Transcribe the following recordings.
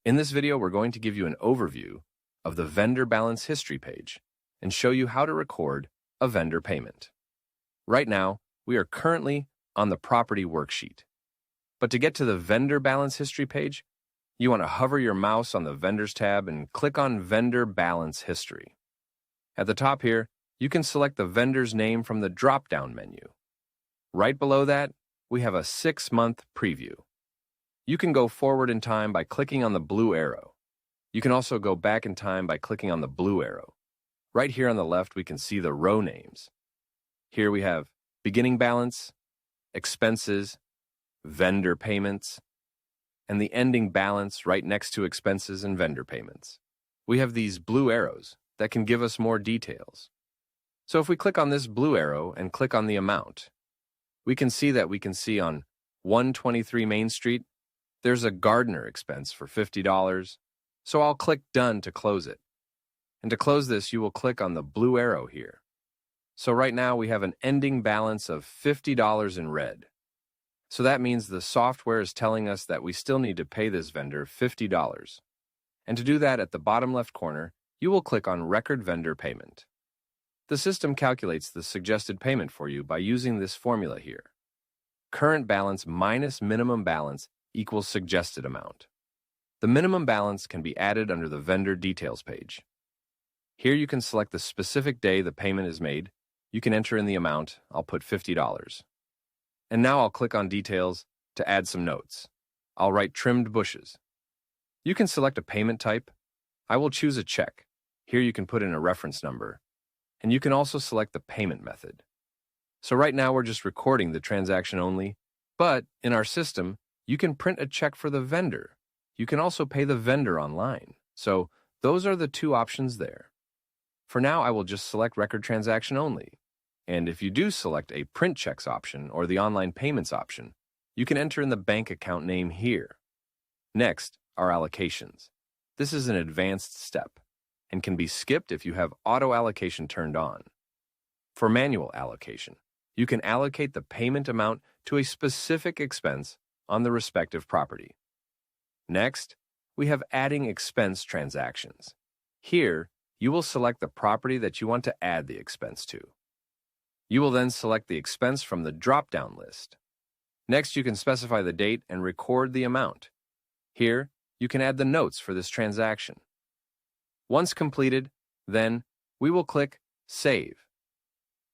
In this video, we're going to give you an overview of the vendor balance history page and show you how to record a vendor payment. Right now, we are currently on the property worksheet. But to get to the vendor balance history page, you want to hover your mouse on the Vendors tab and click on Vendor Balance History. At the top here, you can select the vendor's name from the drop-down menu. Right below that, we have a 6-month preview. You can go forward in time by clicking on the blue arrow. You can also go back in time by clicking on the blue arrow. Right here on the left, we can see the row names. Here we have beginning balance, expenses, vendor payments, and the ending balance right next to expenses and vendor payments. We have these blue arrows that can give us more details. So if we click on this blue arrow and click on the amount, we can see on 123 Main Street, there's a gardener expense for $50, so I'll click Done to close it. And to close this, you will click on the blue arrow here. So right now we have an ending balance of $50 in red. So that means the software is telling us that we still need to pay this vendor $50. And to do that, at the bottom left corner, you will click on Record Vendor Payment. The system calculates the suggested payment for you by using this formula here. Current balance minus minimum balance equals suggested amount. The minimum balance can be added under the Vendor Details page. Here you can select the specific day the payment is made. You can enter in the amount. I'll put $50. And now I'll click on Details to add some notes. I'll write trimmed bushes. You can select a payment type. I will choose a check. Here you can put in a reference number. And you can also select the payment method. So right now we're just recording the transaction only, but in our system, you can print a check for the vendor. You can also pay the vendor online. So those are the two options there. For now, I will just select Record Transaction Only. And if you do select a Print Checks option or the Online Payments option, you can enter in the bank account name here. Next are allocations. This is an advanced step and can be skipped if you have auto allocation turned on. For manual allocation, you can allocate the payment amount to a specific expense on the respective property. Next, we have adding expense transactions. Here, you will select the property that you want to add the expense to. You will then select the expense from the drop-down list. Next, you can specify the date and record the amount. Here, you can add the notes for this transaction. Once completed, then, we will click Save.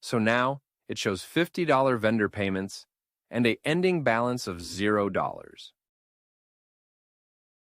So now, it shows $50 vendor payments and an ending balance of $0.